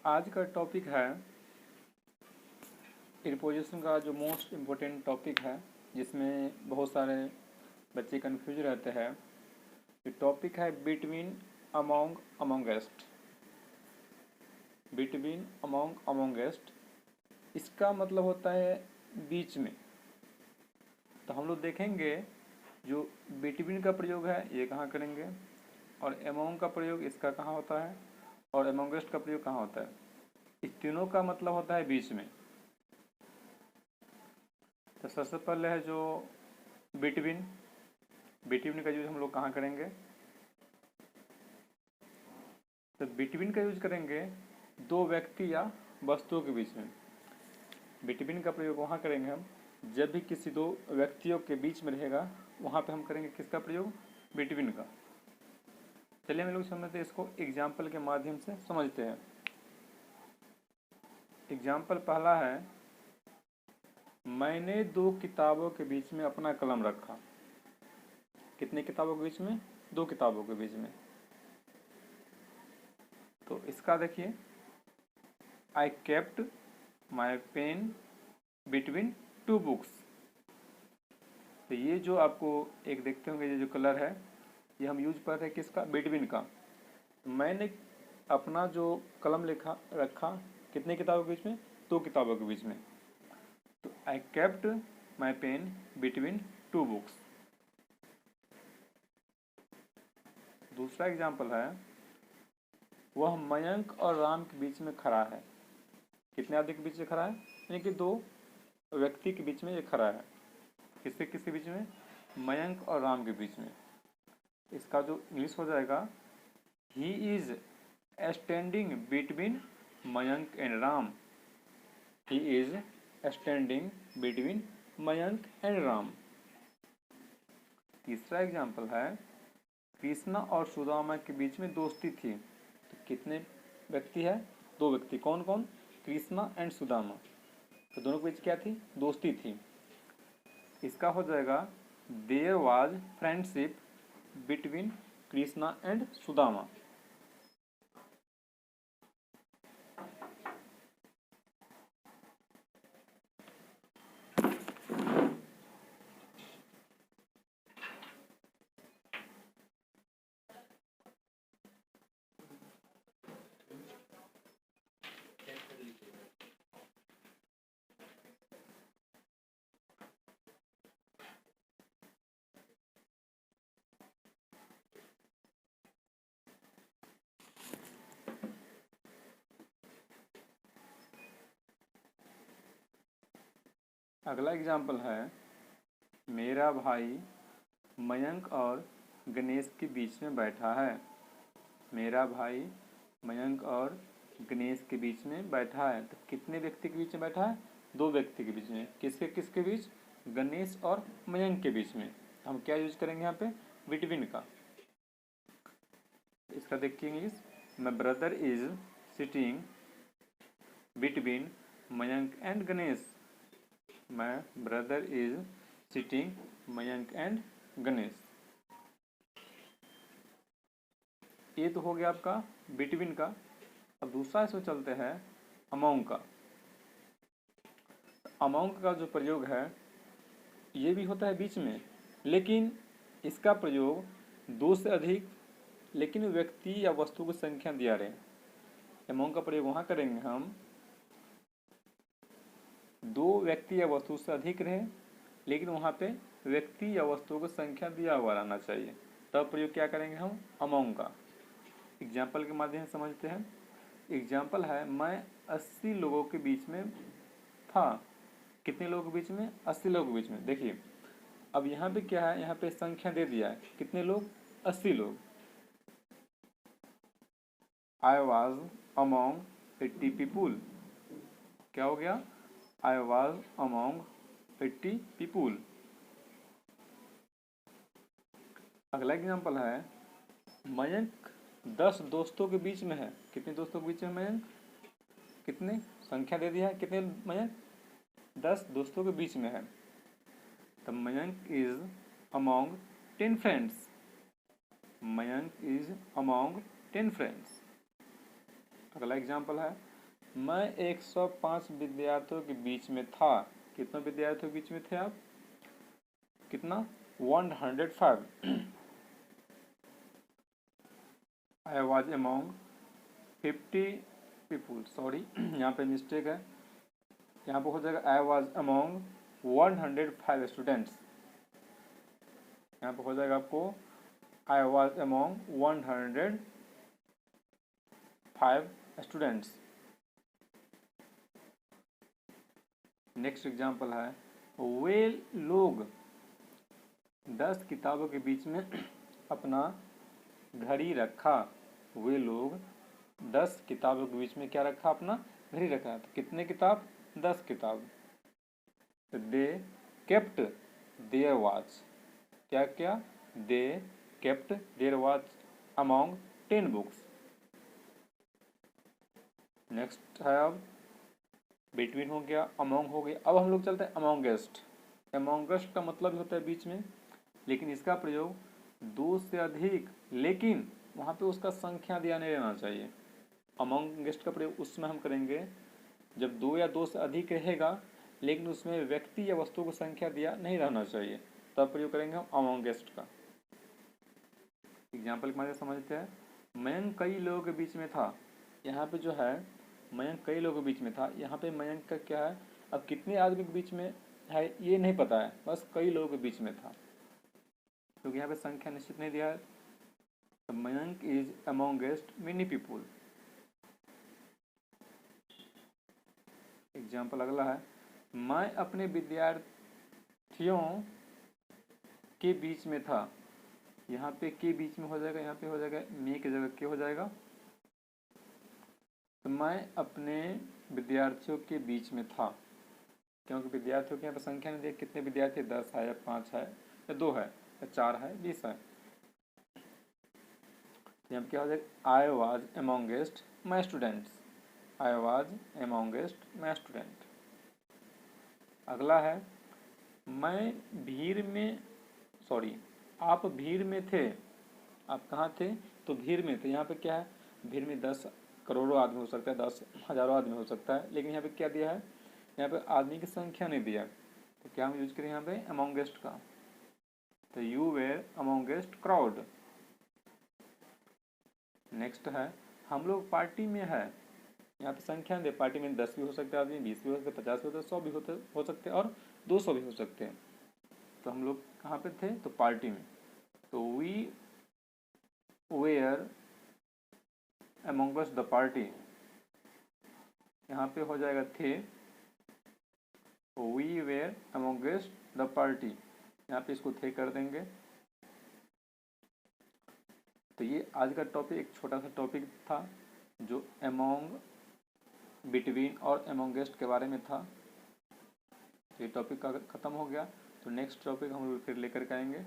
आज का टॉपिक है प्रीपोजिशन का, जो मोस्ट इम्पोर्टेंट टॉपिक है, जिसमें बहुत सारे बच्चे कंफ्यूज रहते हैं। ये टॉपिक है बिटवीन, अमोंग, अमोंगेस्ट। बिटवीन, अमोंग, अमोंगेस्ट, इसका मतलब होता है बीच में। तो हम लोग देखेंगे जो बिटवीन का प्रयोग है ये कहाँ करेंगे, और अमोंग का प्रयोग इसका कहाँ होता है, और अमोंगेस्ट का प्रयोग कहाँ होता है। इस तीनों का मतलब होता है बीच में। तो सबसे पहले है जो बिटवीन। बिटवीन का यूज हम लोग कहाँ करेंगे, तो बिटवीन का यूज करेंगे दो व्यक्ति या वस्तुओं के बीच में। बिटवीन का प्रयोग वहाँ करेंगे हम जब भी किसी दो व्यक्तियों के बीच में रहेगा, वहाँ पे हम करेंगे किसका प्रयोग, बिटवीन का। चलिए हम लोग समझते हैं, इसको एग्जाम्पल के माध्यम से समझते हैं। एग्जाम्पल पहला है, मैंने दो किताबों के बीच में अपना कलम रखा। कितने किताबों के बीच में, दो किताबों के बीच में। तो इसका देखिए, I kept my pen between two books. तो ये जो आपको एक देखते होंगे, ये जो कलर है, ये हम यूज कर रहे हैं किसका, बिटवीन का। मैंने अपना जो कलम रखा कितने किताबों के बीच में, दो किताबों के बीच में। तो I kept my pen between two books. दूसरा एग्जाम्पल है, वह मयंक और राम के बीच में खड़ा है। कितने आदमी के बीच में खड़ा है, यानी कि दो व्यक्ति के बीच में ये खड़ा है। किसके किसके बीच में, मयंक और राम के बीच में। इसका जो इंग्लिश हो जाएगा, he is standing between Mayank and Ram. He is standing between Mayank and Ram. तीसरा एग्जाम्पल है, कृष्णा और सुदामा के बीच में दोस्ती थी। तो कितने व्यक्ति है, दो व्यक्ति। कौन कौन, कृष्णा एंड सुदामा। तो दोनों के बीच क्या थी, दोस्ती थी। इसका हो जाएगा, there was friendship between Krishna and Sudama. अगला एग्जाम्पल है, मेरा भाई मयंक और गणेश के बीच में बैठा है। मेरा भाई मयंक और गणेश के बीच में बैठा है। तो कितने व्यक्ति के बीच में बैठा है, दो व्यक्ति के बीच में। किसके किसके बीच, गणेश और मयंक के बीच में। हम क्या यूज करेंगे यहाँ पे, बिटवीन का। इसका देखिए English, my brother is sitting between Mayank and Ganesh. My brother is sitting Mayank and Ganesh. ये तो हो गया आपका बिटवीन का। अब दूसरा इसमें चलते हैं, अमोंग का। अमोंग का जो प्रयोग है ये भी होता है बीच में, लेकिन इसका प्रयोग दो से अधिक, लेकिन व्यक्ति या वस्तु की संख्या दिया रहे। अमोंग का प्रयोग वहाँ करेंगे हम, दो व्यक्ति या वस्तु से अधिक रहे, लेकिन वहाँ पे व्यक्ति या वस्तुओं की संख्या दिया हुआ रहना चाहिए। तब प्रयोग क्या करेंगे हम, अमोंग का। एग्जाम्पल के माध्यम से समझते हैं। एग्जाम्पल है, मैं 80 लोगों के बीच में था। कितने लोगों के बीच में, 80 लोगों के बीच में। देखिए अब यहाँ पे क्या है, यहाँ पे संख्या दे दिया है, कितने लोग, 80 लोग। I was among 80 people. क्या हो गया, आई वॉज अमोंग 80 पीपुल। अगला एग्जाम्पल है, मयंक 10 दोस्तों के बीच में है। कितने दोस्तों के बीच में मयंक, कितने, संख्या दे दिया है, कितने मयंक, 10 दोस्तों के बीच में है। तो Mayank is among 10 friends. Mayank is among 10 friends. अगला एग्जाम्पल है, मैं 105 विद्यार्थियों के बीच में था। कितने विद्यार्थियों के बीच में थे आप? कितना? 105। I was among 50 people. Sorry, यहाँ पे मिस्टेक है, यहाँ पे हो जाएगा आई वॉज अमोंग 105 स्टूडेंट्स। यहाँ पे हो जाएगा आपको I was among 105 students. Next example है वे लोग 10 किताबों के बीच में अपना घड़ी रखा। वे लोग 10 किताबों के बीच में क्या रखा? अपना घड़ी रखा। तो कितने किताब? 10 किताब। They kept their watch. क्या क्या? They kept their watch among 10 books. Next है अब बिटवीन हो गया, अमोंग हो गया। अब हम लोग चलते हैं अमोंगेस्ट। अमोंगेस्ट का मतलब होता है बीच में, लेकिन इसका प्रयोग 2 से अधिक, लेकिन वहाँ पे उसका संख्या दिया नहीं रहना चाहिए। अमोंगेस्ट का प्रयोग उस समय हम करेंगे जब 2 या 2 से अधिक रहेगा, लेकिन उसमें व्यक्ति या वस्तु को संख्या दिया नहीं रहना चाहिए, तब प्रयोग करेंगे हम अमोंगेस्ट का। एग्जाम्पल के माध्यम से समझते हैं। मयंक कई लोगों के बीच में था। यहाँ पे जो है मयंक कई लोगों के बीच में था, यहाँ पे मयंक का क्या है? अब कितने आदमी के बीच में है ये नहीं पता है, बस कई लोगों के बीच में था, क्योंकि यहाँ पे संख्या निश्चित नहीं दिया है। तो Mayank is amongst many people. Example अगला है मैं अपने विद्यार्थियों के बीच में था। यहाँ पे के बीच में हो जाएगा, यहाँ पे हो जाएगा मे की जगह के हो जाएगा। तो मैं अपने विद्यार्थियों के बीच में था, क्योंकि विद्यार्थियों की यहाँ पे संख्या नहीं दी, कितने विद्यार्थी? 10 है या 5 है या 2 है या 4 है 20 है। यहाँ पे क्या हो जाएगा? I was amongst my students. I was amongst my student. अगला है मैं भीड़ में, सॉरी आप भीड़ में थे। आप कहाँ थे? तो भीड़ में थे। यहाँ पे क्या है? भीड़ में 10 करोड़ों आदमी हो सकता है, 10 हज़ारों आदमी हो सकता है, लेकिन यहाँ पे क्या दिया है? यहाँ पे आदमी की संख्या नहीं दिया, तो क्या हम यूज करें यहाँ पे? अमोंगेस्ट का। तो यू वेर अमोंगेस्ट क्राउड। नेक्स्ट है हम लोग पार्टी में है। यहाँ पे संख्या दे, पार्टी में 10 भी हो सकते हैं आदमी, 20 भी हो सकते हैं, 50 भी हो सकते हैं, 100 भी हो सकते हैं और 200 भी हो सकते हैं। तो हम लोग कहाँ पे थे? तो पार्टी में। तो we were amongst the party. यहाँ पे हो जाएगा थे। We were amongst the party. यहाँ पे इसको थे कर देंगे। तो ये आज का टॉपिक एक छोटा सा टॉपिक था जो अमोंग, बिटवीन और अमोंगेस्ट के बारे में था। तो ये टॉपिक का खत्म हो गया। तो नेक्स्ट टॉपिक हम लोग फिर लेकर के आएंगे।